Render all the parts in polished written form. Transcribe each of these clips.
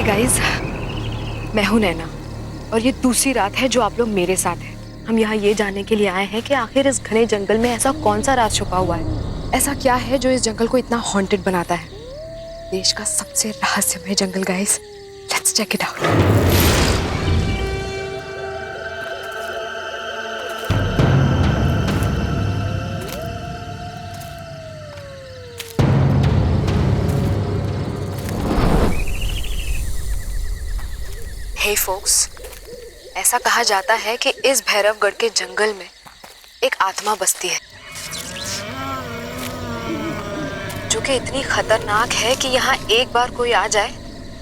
Guys, मैं हूं नैना और ये दूसरी रात है जो आप लोग मेरे साथ हैं। हम यहाँ ये जानने के लिए आए हैं कि आखिर इस घने जंगल में ऐसा कौन सा राज छुपा हुआ है, ऐसा क्या है जो इस जंगल को इतना हॉन्टेड बनाता है। देश का सबसे रहस्यमय जंगल guys, let's check it out. Hey folks, ऐसा कहा जाता है कि इस भैरवगढ़ के जंगल में एक आत्मा बसती है जो कि इतनी खतरनाक है कि यहाँ एक बार कोई आ जाए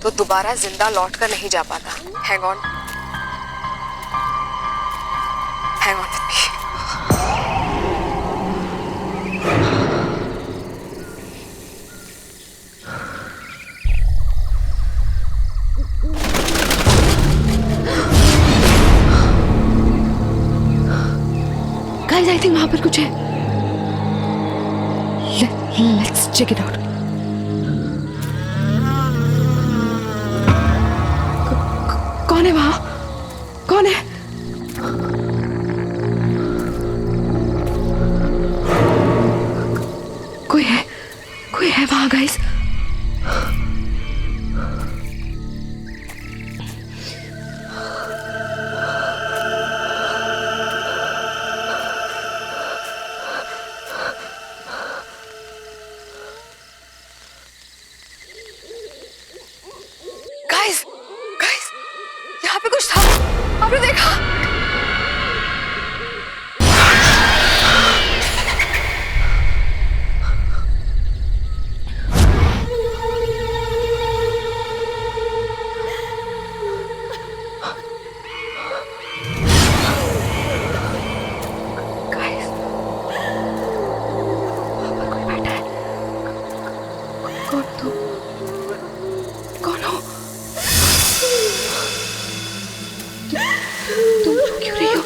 तो दोबारा जिंदा लौट कर नहीं जा पाता। Hang on with me. Guys, I think वहां पर कुछ है। Let's check it out. कौन है वहां? कौन है? कोई है वहां गाइस। गाइस, यहाँ पे कुछ था, आपने देखा? गाइस, वहाँ पर कोई बैठा है। कौन तुम? कौन हो? तुम क्यों रही हो?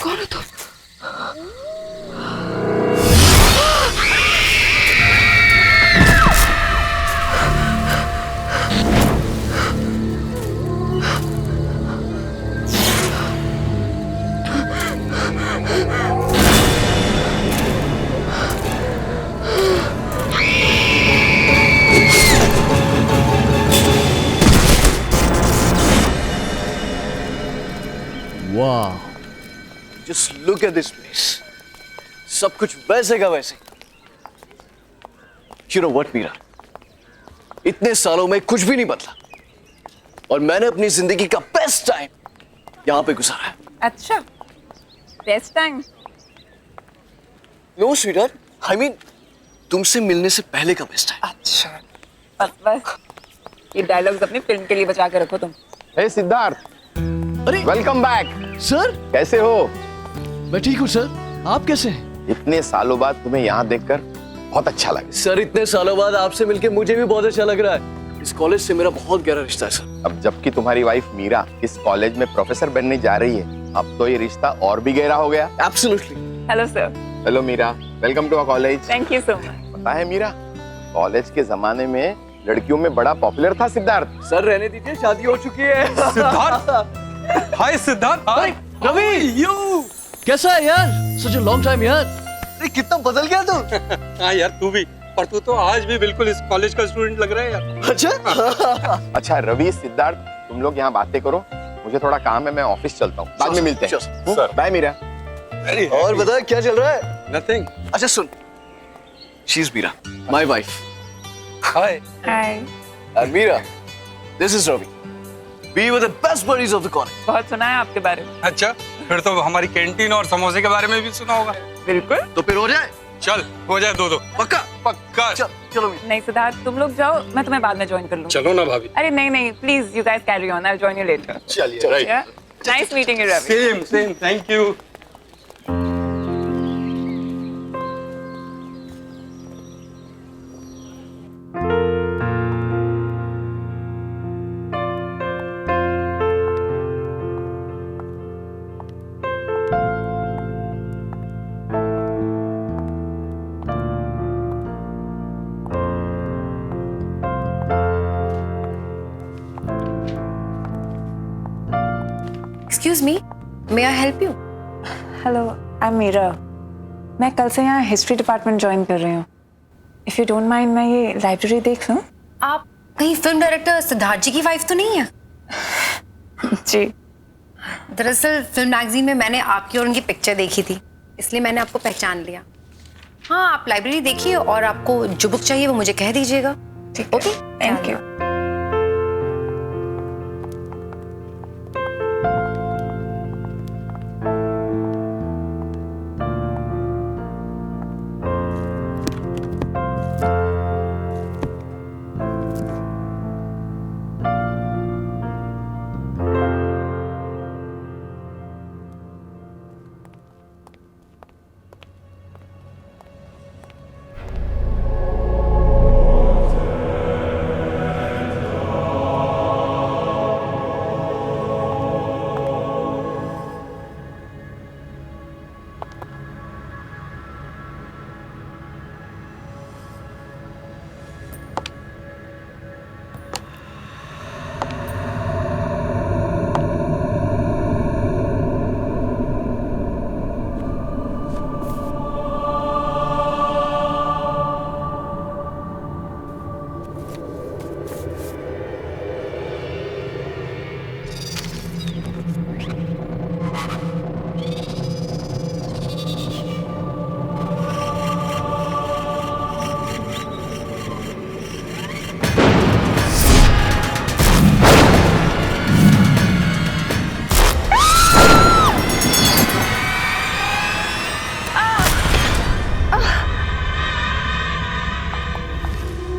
कौन हो तुम? वाह, just look at this place. सब कुछ वैसे का वैसे। यू नो व्हाट मीरा, इतने सालों में कुछ भी नहीं बदला और मैंने अपनी जिंदगी का बेस्ट टाइम यहां पे गुजारा है। अच्छा, best time? No sweetheart, I mean तुमसे मिलने से पहले का बेस्ट टाइम। अच्छा, बस ये डायलॉग्स अपनी फिल्म के लिए बचा के रखो तुम। हे सिद्धार्थ, अरे वेलकम बैक। सर, कैसे हो? मैं ठीक हूँ सर, आप कैसे हैं? इतने सालों बाद तुम्हें यहाँ देखकर बहुत अच्छा लगा। सर, इतने सालों बाद आपसे मिलके मुझे भी बहुत अच्छा लग रहा है। इस कॉलेज से मेरा बहुत गहरा रिश्ता है सर। अब जबकि तुम्हारी वाइफ मीरा इस कॉलेज में प्रोफेसर बनने जा रही है, अब तो ये रिश्ता और भी गहरा हो गया। Absolutely. Hello sir. Hello Meera, welcome to our college. Thank you so much. पता है मीरा, कॉलेज के जमाने में लड़कियों में बड़ा पॉपुलर था सिद्धार्थ। सर रहने दीजिए, शादी हो चुकी है। सिद्धार्थ, हाय सिद्धार्थ। हाय रवि, यू कैसा है यार? सच अ लॉन्ग टाइम यार। अरे कितना बदल गया तू। हाँ यार, तू भी, पर तू तो आज भी बिल्कुल इस कॉलेज का स्टूडेंट लग रहा है यार। अच्छा। अच्छा रवि, सिद्धार्थ, तुम लोग यहाँ बातें करो, मुझे थोड़ा काम है, मैं ऑफिस चलता हूँ, बाद में मिलते हैं। बाय मीरा। और बता क्या चल रहा है? नथिंग। अच्छा सुन, she is Meera, my wife. Hi. Hi. And Meera, this is Ravi. We were the best buddies of the college. बहुत सुना है आपके बारे में। अच्छा, फिर तो हमारी कैंटीन और समोसे के बारे में भी सुना होगा। बिल्कुल। तो फिर हो जाए? चल, हो जाए दो। पक्का? पक्का। चलो Meera. नहीं सिद्धार्थ, तुम लोग जाओ, मैं तुम्हें बाद में ज्वाइन कर लूँ। चलो ना भाभी। अरे नहीं, please you guys carry on, I will join you later. चलिए। Right. Nice meeting you Ravi. Same, thank you. Excuse me, may I help you? Hello, I am Meera. मैं कल से यहाँ हिस्ट्री डिपार्टमेंट ज्वाइन कर रही हूँ। इफ यू डोंट माइंड, मैं ये लाइब्रेरी देख लूँ? आप कहीं फिल्म डायरेक्टर सिद्धार्थ जी की वाइफ तो नहीं है? जी। दरअसल फिल्म मैगजीन में मैंने आपकी और उनकी पिक्चर देखी थी, इसलिए मैंने आपको पहचान लिया। हाँ, आप लाइब्रेरी देखिए और आपको जो बुक चाहिए वो मुझे कह दीजिएगा। ठीक है, ओके, थैंक यू।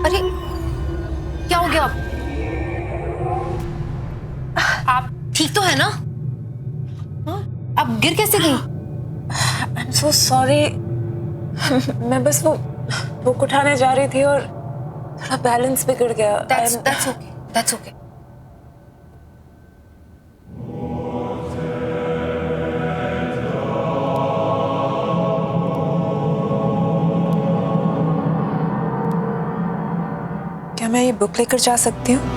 अरे क्या हो गया? आप ठीक तो है ना? हाँ? आप गिर कैसे गई? I am so sorry. मैं बस वो बुक उठाने जा रही थी और थोड़ा बैलेंस बिगड़ गया। That's okay. That's okay. क्या मैं ये बुक लेकर जा सकती हूँ?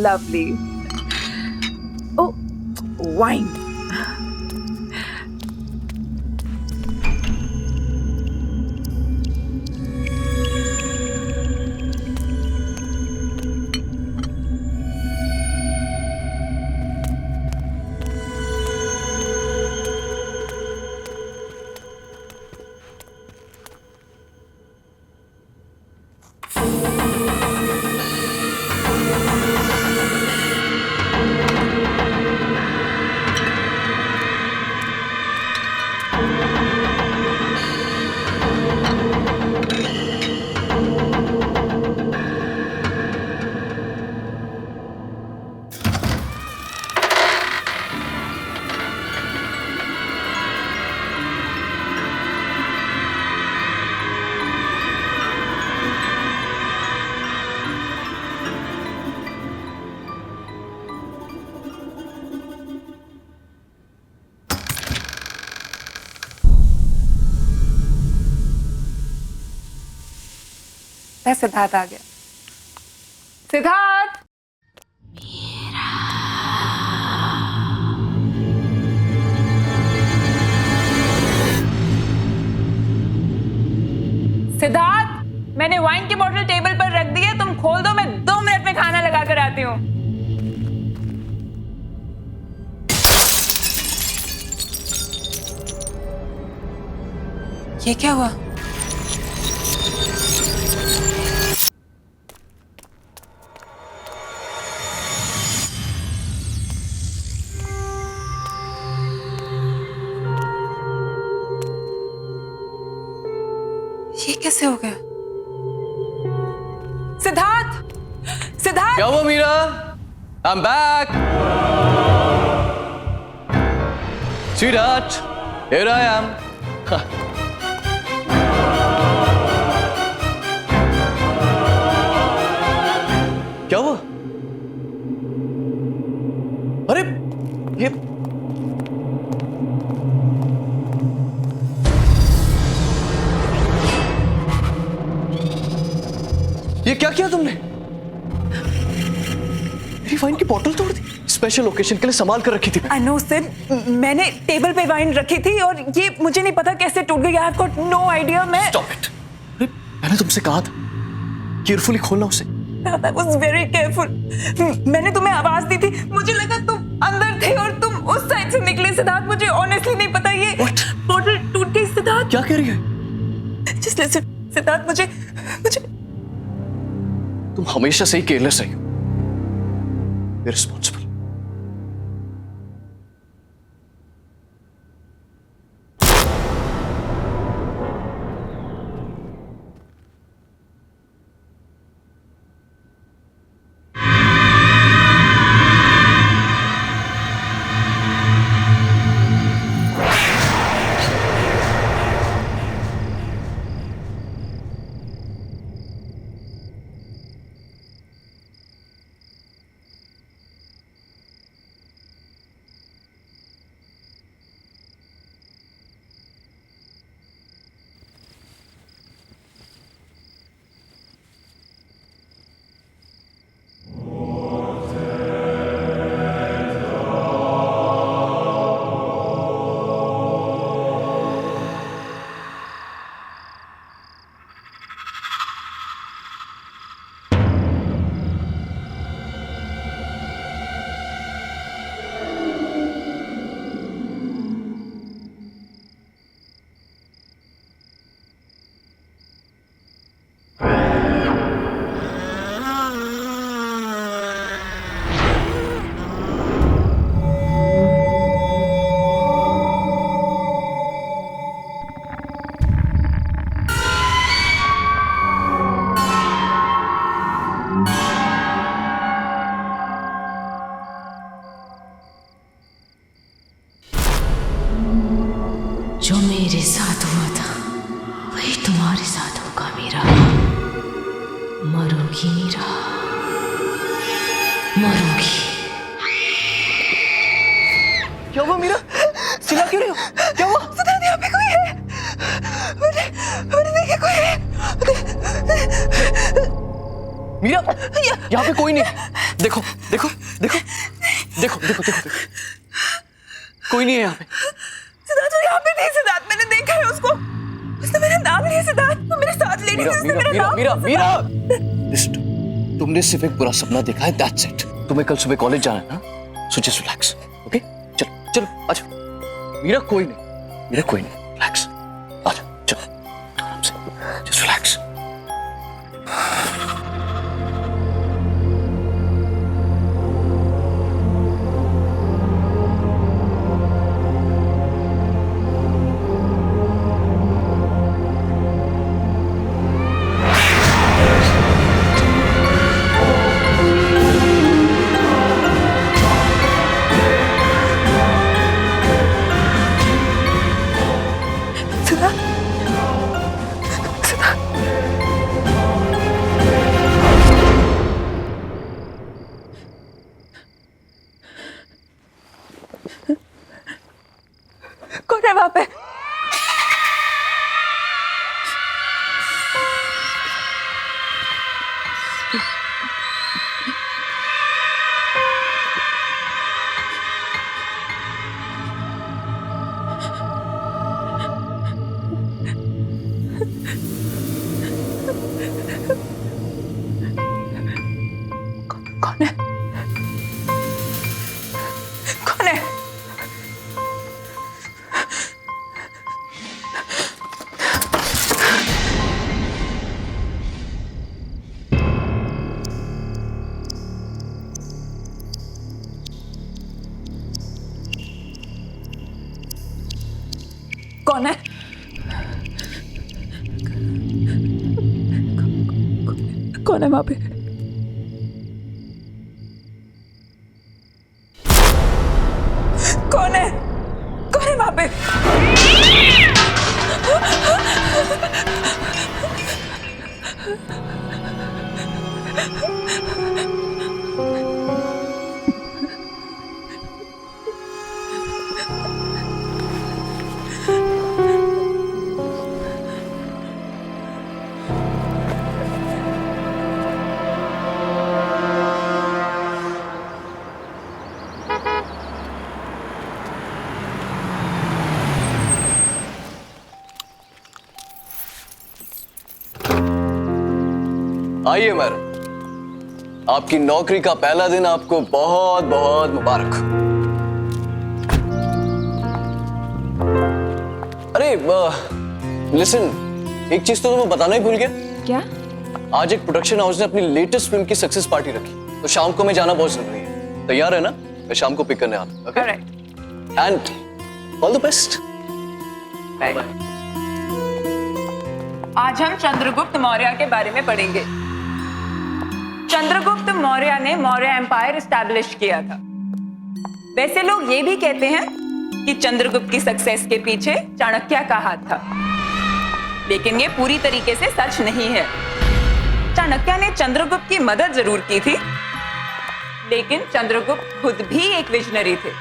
Lovely. Oh, wine. सिद्धार्थ आ गया। सिद्धार्थ, सिद्धार्थ, मैंने वाइन की बोतल टेबल पर रख दी है, तुम खोल दो, मैं 2 मिनट में खाना लगा कर आती हूँ। ये क्या हुआ? कैसे हो गया? सिद्धार्थ, सिद्धार्थ! क्या हुआ Meera? I am back. Sweetheart, here I am. क्या हुआ? अरे ये क्या किया तुमने? मेरी वाइन की बोतल तोड़ दी। स्पेशल ओकेजन के लिए संभाल कर रखी थी। I know, Sid. मैंने टेबल पे वाइन रखी थी और ये मुझे नहीं पता कैसे टूट गई। I've got no idea. मैं Stop it. अरे मैंने तुमसे कहा था केयरफुली खोलना उसे। I was very careful. मैंने तुम्हें आवाज दी थी, मुझे लगा तुम अंदर थे और तुम उस साइड से निकले। सिद्धार्थ, मुझे ऑनेस्टली नहीं पता ये बोतल टूट गई। सिद्धार्थ, क्या कह रही है? Just listen. सिद्धार्थ, मुझे तुम हमेशा से ही केयरलेस रही हो, इररिस्पॉन्सिबल। जो मेरे साथ हुआ था वही तुम्हारे साथ होगा मीरा। मरोगी मीरा, मरोगी। क्या हुआ मीरा? चिल्ला क्यों रही हो? क्या हुआ? सिद्धार्थ, यहाँ पे कोई है। मैंने देखा कोई है। मीरा, यहाँ पे कोई नहीं। देखो देखो देखो देखो देखो देखो, कोई नहीं है यहाँ पे। सिद्धार्थ, वो यहाँ पे नहीं। सिद्धार्थ, मैंने देखा है उसको। उसने मेरा नाम लिया। सिद्धार्थ, वो मेरे साथ लेडी थी, उसने मेरा नाम मीरा मीरा, तुमने सिर्फ एक बुरा सपना देखा है, दैट्स इट। तुम्हें कल सुबह कॉलेज जाना है ना, सो जस्ट रिलैक्स, ओके? चलो चलो आजा। मीरा कोई नहीं, मीरा कोई नहीं, रिलैक्स, आजा चलो आराम से, जस्ट रिलैक्स। कौन है वहां पे? कौन है? कौन है? कौन है? कौन है वहां पे? कौन है? कौन है वहां पे? आइए मैडम, आपकी नौकरी का पहला दिन आपको बहुत बहुत मुबारक। अरे लिसन, एक चीज तो मैं बताना ही भूल गया। क्या? आज एक प्रोडक्शन हाउस ने अपनी लेटेस्ट फिल्म की सक्सेस पार्टी रखी, तो शाम को मैं जाना बहुत जरूरी है। तैयार है ना? मैं शाम को पिक करने आता। Okay? And all the best. आज हम चंद्रगुप्त मौर्य के बारे में पढ़ेंगे। चंद्रगुप्त मौर्य ने मौर्य एम्पायर एस्टैब्लिश किया था। वैसे लोग ये भी कहते हैं कि चंद्रगुप्त की सक्सेस के पीछे चाणक्य का हाथ था, लेकिन ये पूरी तरीके से सच नहीं है। चाणक्य ने चंद्रगुप्त की मदद जरूर की थी, लेकिन चंद्रगुप्त खुद भी एक विजनरी थे।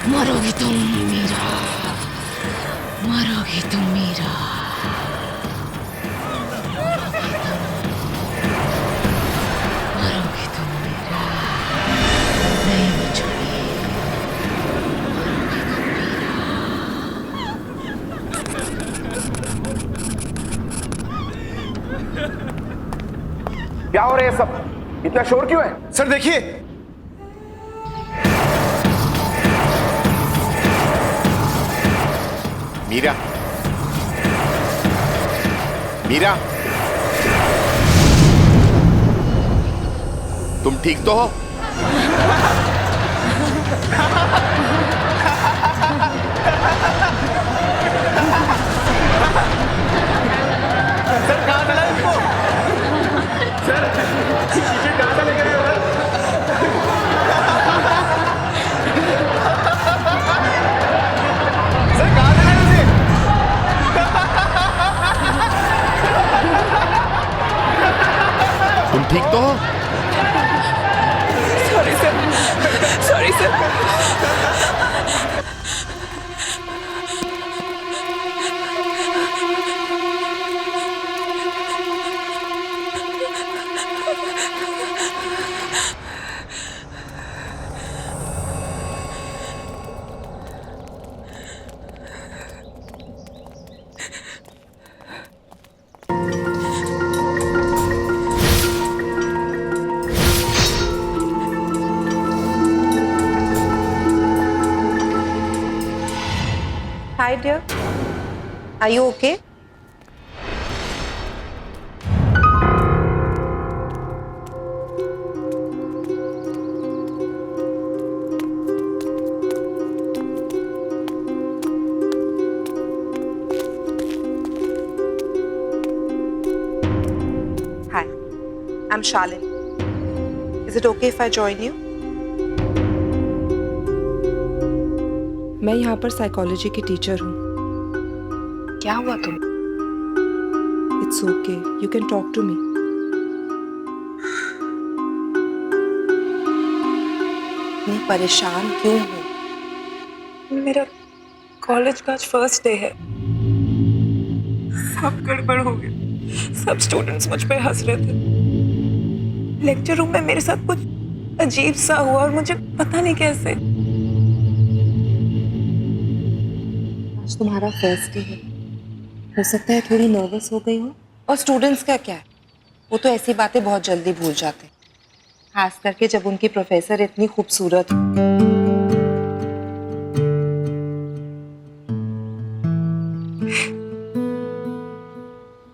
मरोगी तुम मीरा, मरोगी तुम मीरा, मरोगी तुम मीरा, नहीं बचोगी, क्या हो रहा है सब? इतना शोर क्यों है? सर देखिए, मीरा, मीरा, तुम ठीक तो हो? तुम ठीक तो हो? Sorry sir, sorry sir. Hi dear, are you okay? Hi, I'm Shalin. Is it okay if I join you? मैं यहाँ पर साइकोलॉजी की टीचर हूँ। क्या हुआ तुम? It's okay, you can talk to me. मैं परेशान क्यों हूँ? मेरा कॉलेज का आज फर्स्ट डे है। सब गड़बड़ हो गया। सब स्टूडेंट्स मुझ पे हंस रहे थे। लेक्चर रूम में मेरे साथ कुछ अजीब सा हुआ और मुझे पता नहीं कैसे। आज तुम्हारा फर्स्ट डे है, हो सकता है थोड़ी नर्वस हो गई हो। और स्टूडेंट्स का क्या है, वो तो ऐसी बातें बहुत जल्दी भूल जाते हैं, खास करके जब उनकी प्रोफेसर इतनी खूबसूरत हो।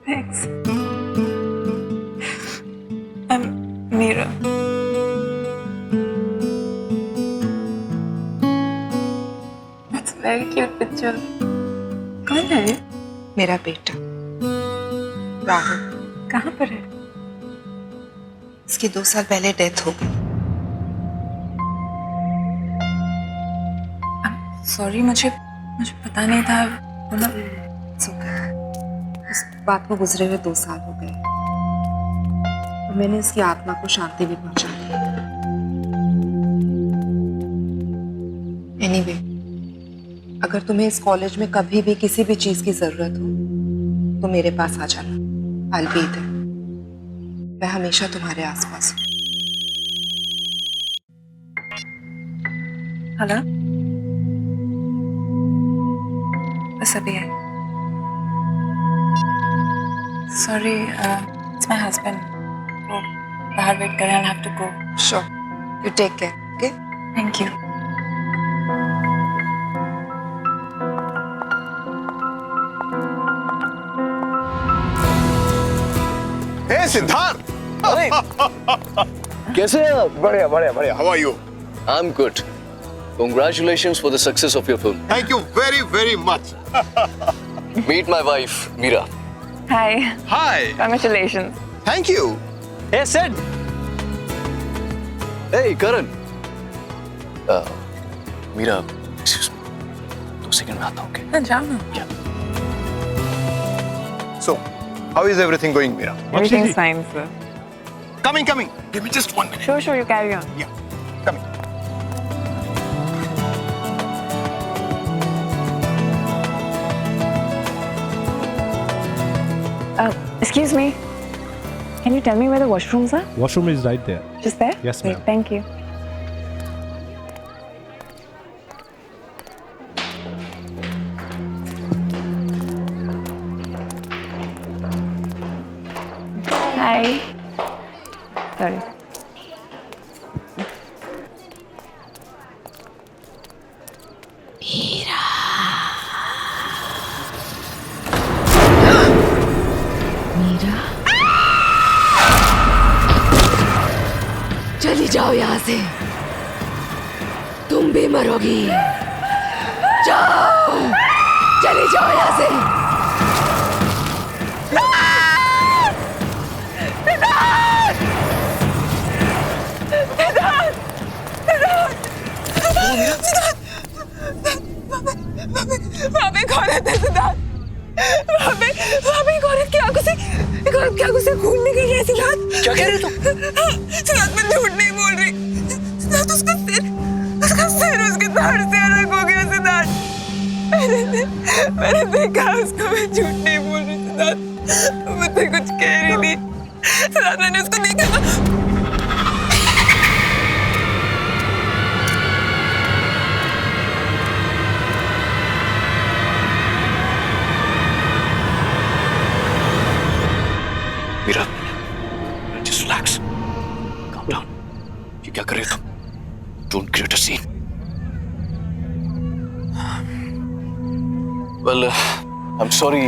Thanks. Meera. That's a very cute picture. कौन है ये? मेरा बेटा राहुल। कहाँ पर है? इसकी 2 साल पहले डेथ हो गई। सॉरी, मुझे पता नहीं था। मतलब इस बात को गुजरे हुए 2 साल हो गए और मैंने इसकी आत्मा को शांति भी पहुंचा दी। एनीवे, अगर तुम्हें इस कॉलेज में कभी भी किसी भी चीज की जरूरत हो तो मेरे पास आ जाना। I'll be there. मैं हमेशा तुम्हारे आसपास हूँ। हेलो, बस अभी है। Sorry, it's my husband. वो बाहर वेट कर रहे हैं। I'll have to go. Sure. You take care. Okay? Thank you. हे सिद्धार्थ, कैसे हैं आप? बढ़िया बढ़िया बढ़िया। How are you? I'm good. Congratulations for the success of your film. Thank you very very much. Meet my wife, Meera. Hi. Hi. Congratulations. Thank you. Hey, Sid. Hey, Karan. Meera, excuse me. 2 second में आता हूँ, okay? हाँ, जाओ ना। So, how is everything going, Meera? Everything's fine, sir. Coming, coming. Give me just 1 minute. Sure, you carry on. Yeah, coming. Excuse me. Can you tell me where the washrooms are? Washroom is right there. Just there? Yes, Great, ma'am. thank you. Hi. Sorry. Meera, चली जाओ यहाँ से, तुम भी मरोगी। जाओ, चली जाओ यहाँ से। वहाँ पे एक औरत है सिद्धार्थ। वहाँ पे एक औरत की आंखों से खून निकल रहा है सिद्धार्थ। क्या कह रहे हो तुम? सिद्धार्थ, मैं झूठ नहीं बोल रही। सिद्धार्थ, उसका सिर उसके धड़ से अलग हो गया सिद्धार्थ। मैंने देखा उसको, मैं झूठ नहीं बोल रही सिद्धार्थ। मुझे कुछ कह रही थी सिद्धार्थ, मैंने उसको देखा। Meera, just relax. Calm down. ये क्या कर रहे हो तुम? Don't create a scene. Well, I'm sorry.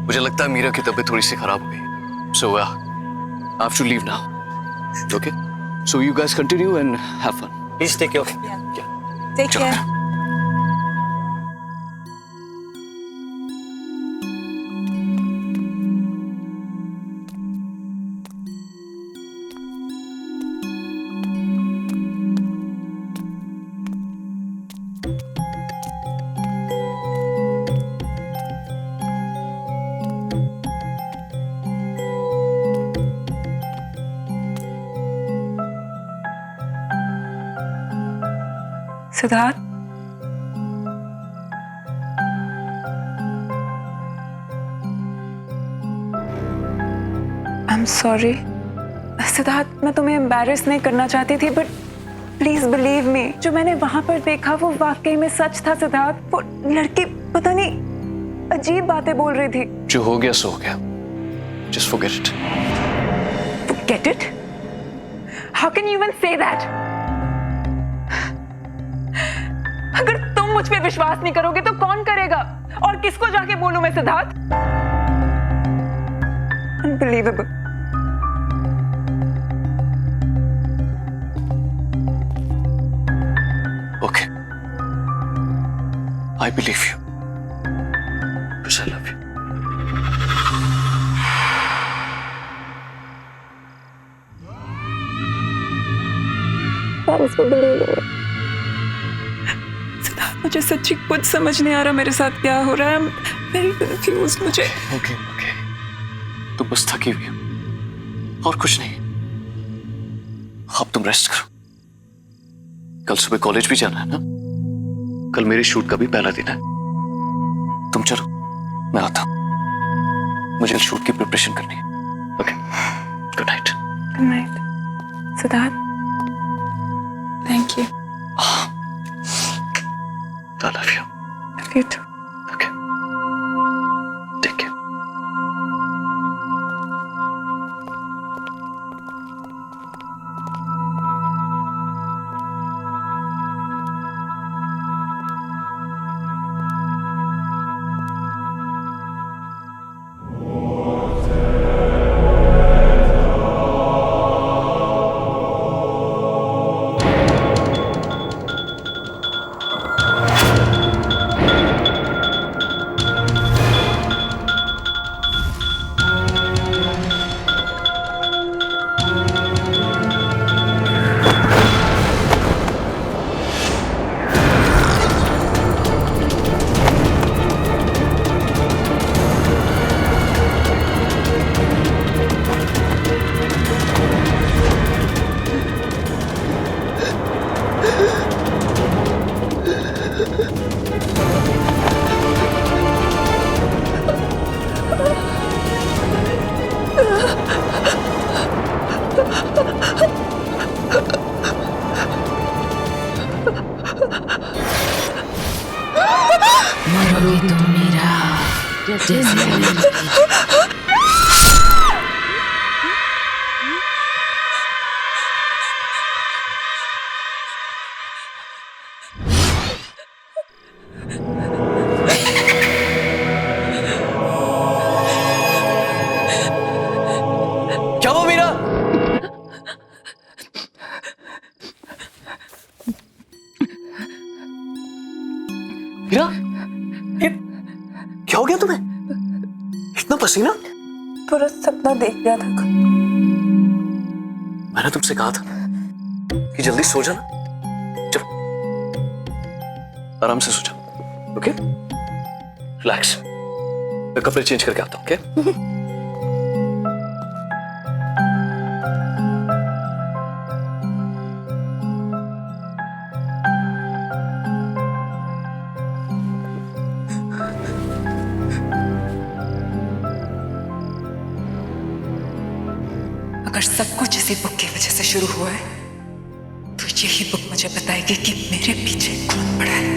मुझे लगता है मीरा की तबीयत थोड़ी सी खराब हो गई. So, I have to leave now. Okay? So you guys continue and have fun. Please take care. Yeah. Take चलो. care. Siddharth, I'm sorry. Siddharth, मैं तुम्हें एम्बैरेस नहीं करना चाहती थी, बट प्लीज बिलीव मी, जो मैंने वहां पर देखा वो वाकई में सच था सिद्धार्थ। वो लड़की पता नहीं अजीब बातें बोल रही थी। जो हो गया सो हो गया। Just forget it. Get it? How can you even say that? अगर तुम मुझ पे विश्वास नहीं करोगे तो कौन करेगा? और किसको जाके बोलूं मैं Siddharth? Unbelievable. Okay. I believe you. Because I love you. Siddharth, मुझे सच्ची कुछ समझ नहीं आ रहा मेरे साथ क्या हो रहा है। I'm very confused. मुझे Okay. तुम बस थकी हुई हो और कुछ नहीं। अब तुम रेस्ट करो। कल सुबह कॉलेज भी जाना है ना? कल मेरे शूट का भी पहला दिन है। तुम चलो, मैं आता हूं। मुझे शूट की प्रिपरेशन करनी है। Okay, good night. Good night. Siddharth, thank you. I love you. Love you too. Okay. Take care. मरोगे तुम मेरा जैसे क्या हुआ मीरा? मीरा, ये क्या हो गया तुम्हें? इतना पसीना? पूरा सपना देख लिया था। मैंने तुमसे कहा था कि जल्दी सो जाना। चलो, आराम से सो जाओ। Okay, relax. मैं कपड़े चेंज करके आता हूँ। ओके? अगर सब कुछ इसी बुक की वजह से शुरू हुआ है तो यही बुक मुझे बताएगी कि मेरे पीछे कौन पड़ा है।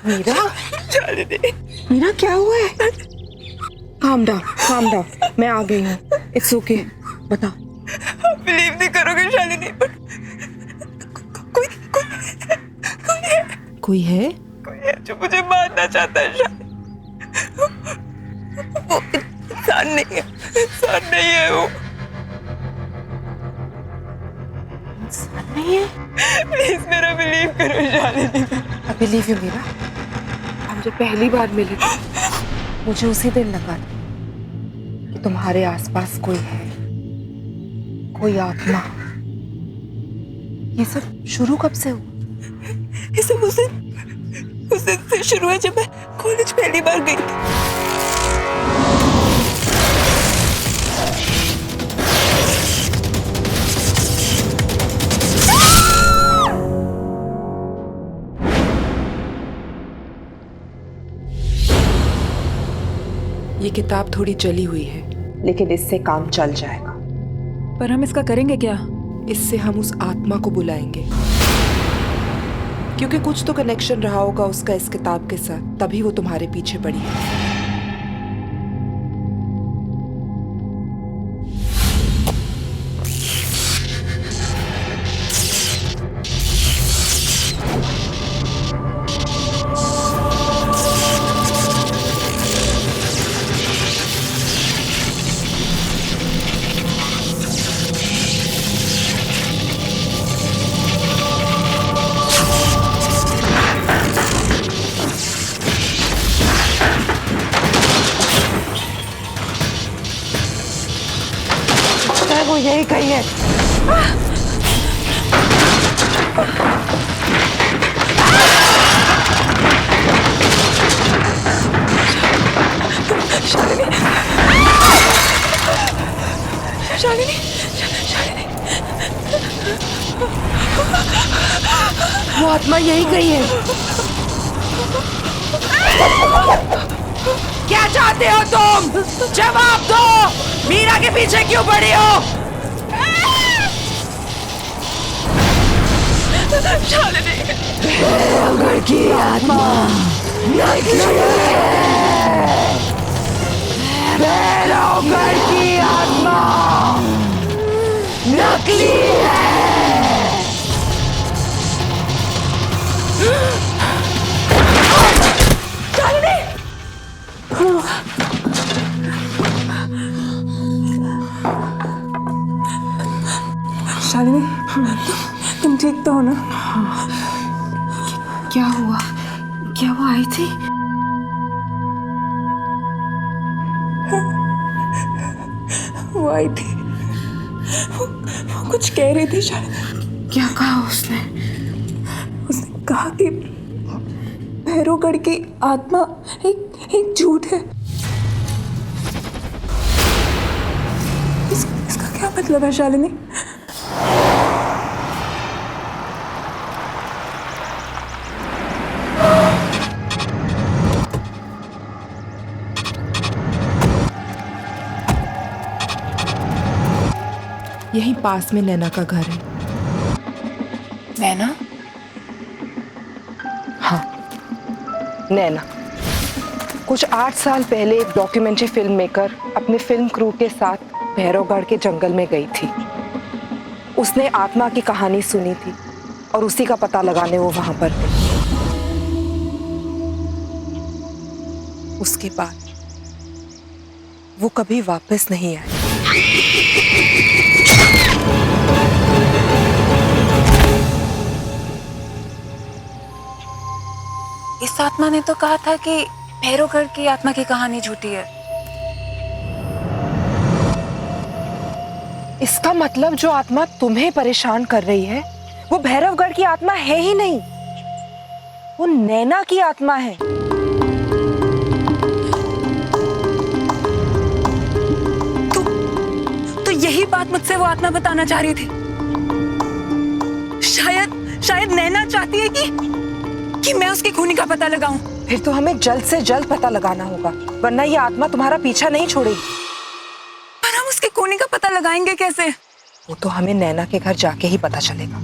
मीरा, मीरा क्या हुआ है? काम डाउन, मैं आ गई हूँ। इट्स ओके, बताओ। बिलीव नहीं करोगे शालिनी, पर कोई है? कोई है जो मुझे मारना चाहता है शालिनी। वो इंसान नहीं है वो। इंसान नहीं है? प्लीज मेरा बिलीव करो Shalini. I believe you Meera. हम जब पहली बार मिले थे, मुझे उसी दिन लगा कि तुम्हारे आसपास कोई है, कोई आत्मा। ये सब शुरू कब से हुआ? ये सब उस दिन से शुरू है जब मैं कॉलेज पहली बार गई थी। ये किताब थोड़ी जली हुई है, लेकिन इससे काम चल जाएगा। पर हम इसका करेंगे क्या? इससे हम उस आत्मा को बुलाएंगे, क्योंकि कुछ तो कनेक्शन रहा होगा उसका इस किताब के साथ, तभी वो तुम्हारे पीछे पड़ी है। वो यही कही है। शालिनी, वो आत्मा यही कही है। क्या चाहते हो तुम? जवाब दो। मीरा के पीछे क्यों पड़ी हो? भैरवगढ़ की आत्मा नकली है। भैरवगढ़ की आत्मा नकली है। शालिनी, तुम ठीक तो हो ना? क्या हुआ? क्या वो आई थी? वो आई थी, वो कुछ कह रही थी शालिनी। क्या कहा उसने? उसने कहा कि भैरवगढ़ की आत्मा एक झूठ है। इसका क्या मतलब है शालिनी? यहीं पास में नैना का घर है। नैना? हाँ, नैना। कुछ 8 साल पहले एक डॉक्यूमेंट्री फिल्म मेकर अपनी फिल्म क्रू के साथ भैरवगढ़ के जंगल में गई थी। उसने आत्मा की कहानी सुनी थी और उसी का पता लगाने वो वहां पर गई। उसके बाद वो कभी वापस नहीं आई। इस आत्मा ने तो कहा था कि भैरवगढ़ की आत्मा की कहानी झूठी है। इसका मतलब जो आत्मा तुम्हें परेशान कर रही है वो भैरवगढ़ की आत्मा है ही नहीं, वो नैना की आत्मा है। तो यही बात मुझसे वो आत्मा बताना चाह रही थी। शायद नैना चाहती है कि मैं उसकी खूनी का पता लगाऊं। फिर तो हमें जल्द से जल्द पता लगाना होगा, वरना ये आत्मा तुम्हारा पीछा नहीं छोड़ेगी। पर हम उसकी खूनी का पता लगाएंगे कैसे? वो तो हमें नैना के घर जाके ही पता चलेगा।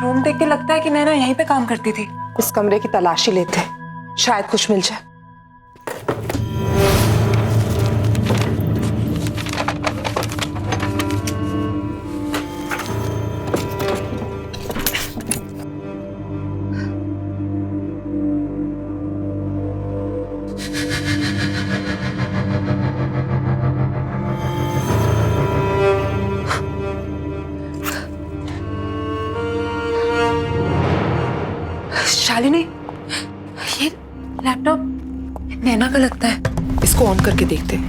रूम देख के लगता है कि नैना यहीं पे काम करती थी। इस कमरे की तलाशी लेते हैं, शायद कुछ मिल जाए। शालिनी, ये लैपटॉप नैना का लगता है। इसको ऑन करके देखते हैं।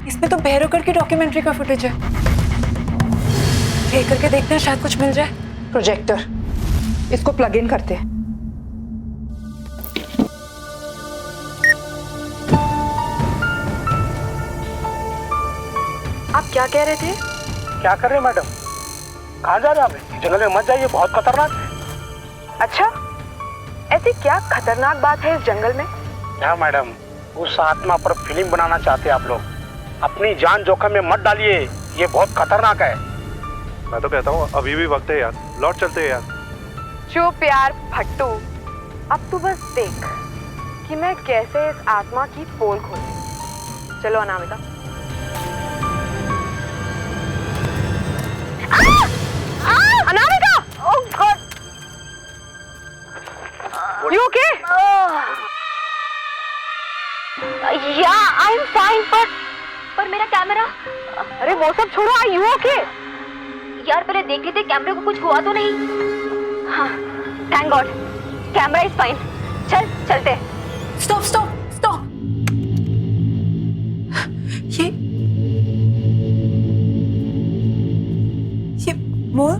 इसमें तो भैरवगढ़ की डॉक्यूमेंट्री का फुटेज है। प्ले करके देखते हैं, शायद कुछ मिल जाए। प्रोजेक्टर, इसको प्लग इन करते हैं। आप क्या कह रहे थे? क्या कर रहे हैं मैडम? कहाँ जा रहे हैं आप? जंगल में मत जाइए, बहुत खतरनाक है। अच्छा, ऐसी क्या खतरनाक बात है इस जंगल में? क्या मैडम, उस आत्मा पर फिल्म बनाना चाहते हैं आप लोग? अपनी जान जोखिम में मत डालिए, ये बहुत खतरनाक है। मैं तो कहता हूँ अभी भी वक्त है यार, लौट चलते हैं यार। चुप यार भट्टू, अब तू बस देख कि मैं कैसे इस आत्मा की पोल खोलूं। चलो Anamika. Anamika! Oh God! You okay? Yeah, I'm fine, पर मेरा कैमरा। अरे वो सब छोड़ो, Are you okay? यार पहले देख लेते कैमरे को कुछ हुआ तो नहीं। हाँ, thank God, camera is fine. चलते। Stop stop stop. ये मोल,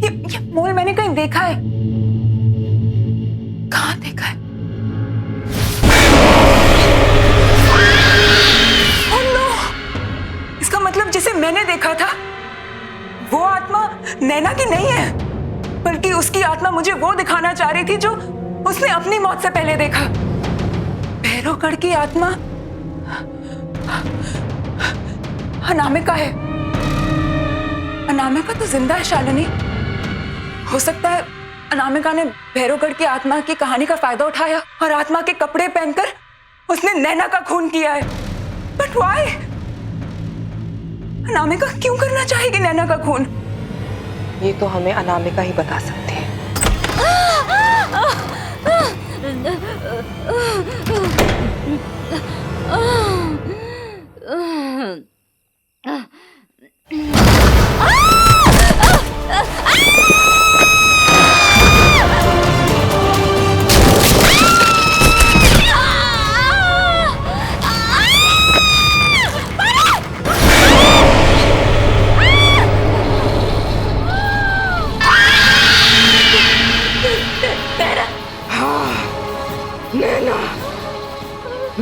ये मोल मैंने कहीं देखा है। कहाँ देखा है? Oh no! इसका मतलब जिसे मैंने देखा था वो आत्मा नैना की नहीं है, बल्कि उसकी आत्मा मुझे वो दिखाना चाह रही थी जो उसने अपनी मौत से पहले देखा। भैरवगढ़ की आत्मा अनामिका है। अनामिका तो जिंदा है शालिनी। हो सकता है अनामिका ने भैरवगढ़ की आत्मा की कहानी का फायदा उठाया और आत्मा के कपड़े पहनकर उसने नैना का खून किया है। But why? अनामिका क्यों करना चाहेगी नैना का खून? ये तो हमें अनामिका ही बता सकती है।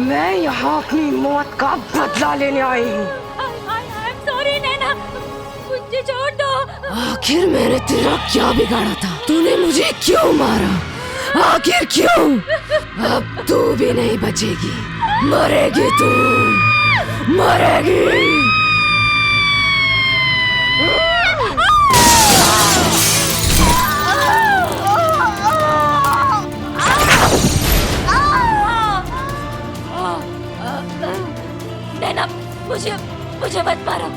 मैं यहाँ अपनी मौत का बदला लेने आई हूँ। सॉरी नैना, मुझे छोड़ दो। आखिर मैंने तेरा क्या बिगाड़ा था? तूने मुझे क्यों मारा? आखिर क्यों? अब तू भी नहीं बचेगी, मरेगी तू, मरेगी। नैना, मुझे मत मारो,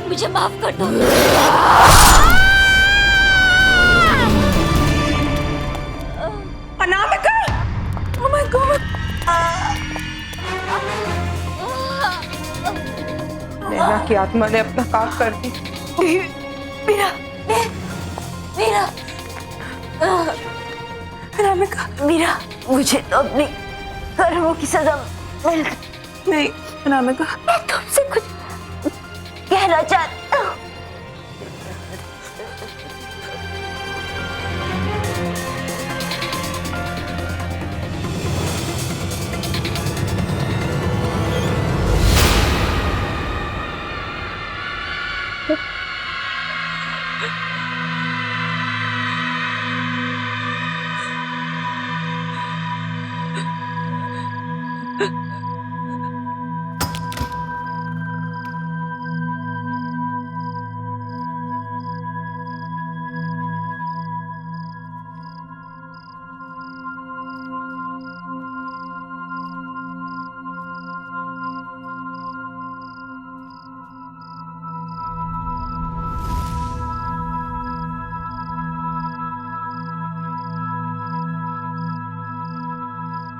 मुझे माफ कर दो। अनामिका! Oh my God! नैना की आत्मा ने अपना काम कर दी। मीरा, मीरा, अनामिका! मीरा, मुझे तो अपने कर्मों की सजा मिल गई। नहीं अनामिका, मैं तुमसे कुछ कहना चाहती हूँ।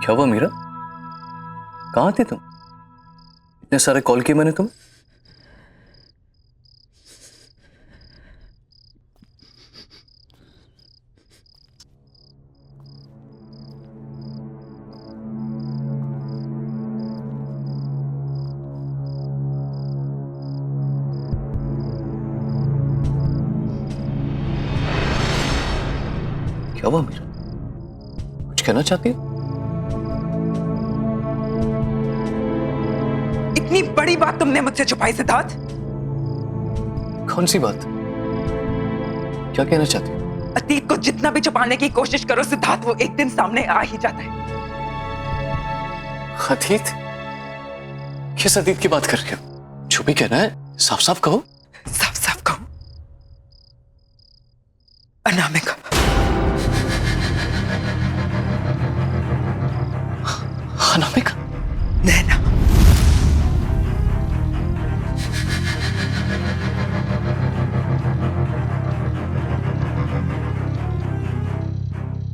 क्या हुआ मीरा? कहाँ थे तुम? इतने सारे कॉल किए मैंने तुम्हें। क्या हुआ मीरा? कुछ कहना चाहती हो? इतनी बड़ी बात तुमने मुझसे छुपाई सिद्धार्थ। कौन सी बात? क्या कहना चाहती हो? अतीत को जितना भी छुपाने की कोशिश करो सिद्धार्थ, वो एक दिन सामने आ ही जाता है। अतीत? किस अतीत की बात कर रहे हो? जो भी कहना है साफ साफ कहो। साफ साफ कहो, अनामिका। अनामिका? नैना।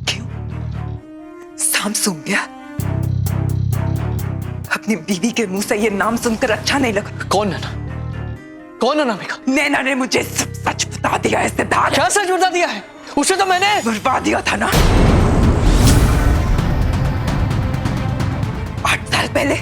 क्यों? शाम सूंघ गया? अपनी बीवी के मुंह से ये नाम सुनकर अच्छा नहीं लगा? कौन नैना? कौन अनामिका? नैना ने मुझे सब सच बता दिया है सिद्धार्थ। क्या सच बता दिया है? उसे तो मैंने बुलवा दिया था ना 8 साल पहले।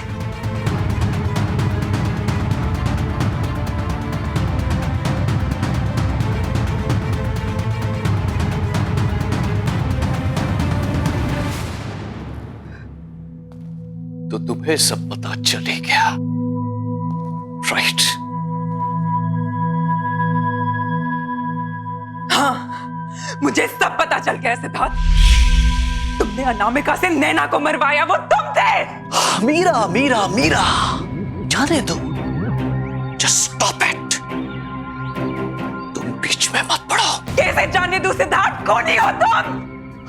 तो तुम्हें सब पता चल ही गया, राइट? हाँ, मुझे सब पता चल गया सिद्धार्थ। तुमने अनामिका से नैना को मरवाया, वो तुम थे। मीरा मीरा मीरा, जाने दो। Just stop it. तुम बीच में मत पड़ो। कैसे जाने दूं सिद्धार्थ? कौन ही हो तुम?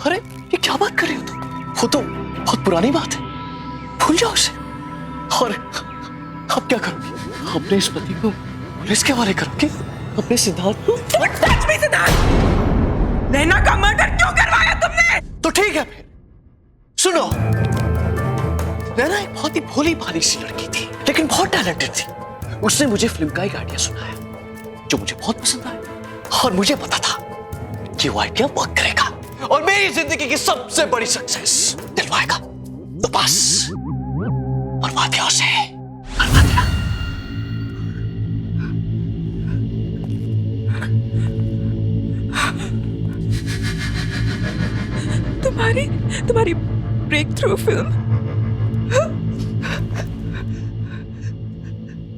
अरे ये क्या बात कर रही हो तुम? वो तो बहुत पुरानी बात है, भूल जाओ उसे। और अब क्या करोगी? अपने इस पति को पुलिस के हवाले करोगे? अपने सिद्धार्थ को? Touch me Siddharth. नैना का मर्डर क्यों करवाया तुमने? तो ठीक है फिर सुनो। नैना एक बहुत ही भोली भाली सी लड़की थी, लेकिन बहुत टैलेंटेड थी। उसने मुझे फिल्म का एक आइडिया सुनाया जो मुझे बहुत पसंद आया, और मुझे पता था कि वो आइडिया वर्क करेगा और मेरी जिंदगी की सबसे बड़ी सक्सेस दिलवाएगा। तो बस मरवा दिया उसे, मरवा दिया। तुम्हारी ब्रेक थ्रू फिल्म,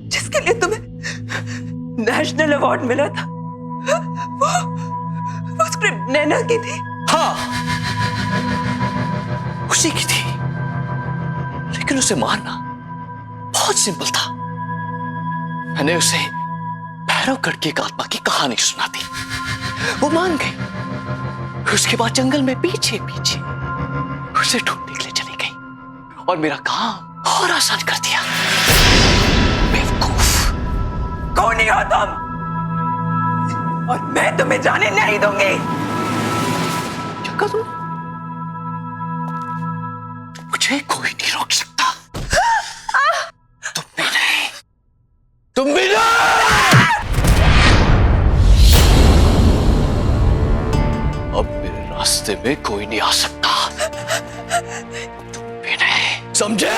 जिसके लिए तुम्हें नेशनल अवार्ड मिला था, वो स्क्रिप्ट नैना की थी। हाँ, उसी की थी, लेकिन उसे मारना बहुत सिंपल था। मैंने उसे भैरवगढ़ की एक आत्मा की कहानी सुना दी, वो मान गई। उसके बाद जंगल में पीछे पीछे उसे ढूंढने के लिए चली गई और मेरा काम और आसान कर दिया। बेवकूफ। कौन ही हो तुम? और मैं तुम्हें जाने नहीं दूंगी। क्या करूं? मुझे कोई नहीं रोक सकता। तुम भी नहीं, तुम भी नहीं। अब मेरे रास्ते में कोई नहीं आ सकता। तुम भी नहीं, समझे?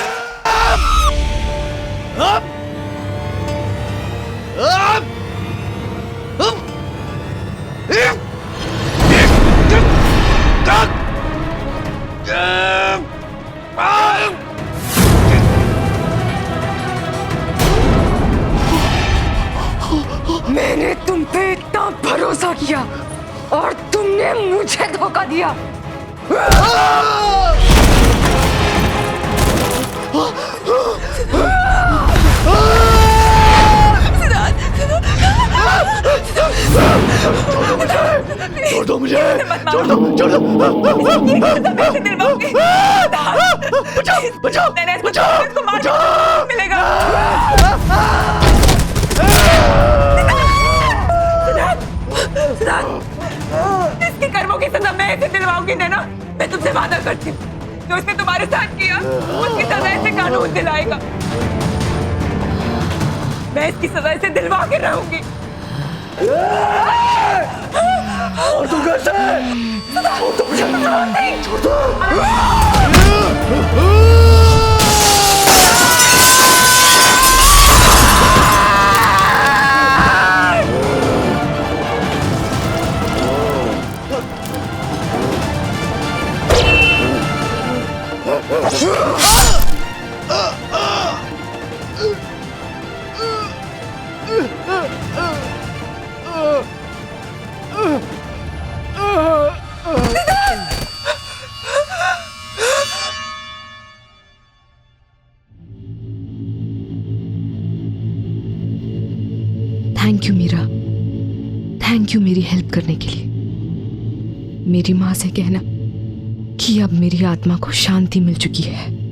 मैंने तुम पे इतना भरोसा किया और तुमने मुझे धोखा दिया। छोड़ दो मुझे, छोड़ दो, छोड़ दो। बचाओ, बचाओ, बचाओ, मिलेगा। इसके कर्मों की सजा मैं इसे दिलवाऊंगी नैना। मैं तुमसे वादा करती हूँ, जो इसने तुम्हारे साथ किया उसकी सजा इसे कानून दिलाएगा। मैं इसकी सजा इसे दिलवा के रहूंगी। और तू कैसे? छोड़ दो मुझे। छोड़ दो। Thank you Meera, thank you मेरी हेल्प करने के लिए। मेरी माँ से कहना कि अब मेरी आत्मा को शांति मिल चुकी है।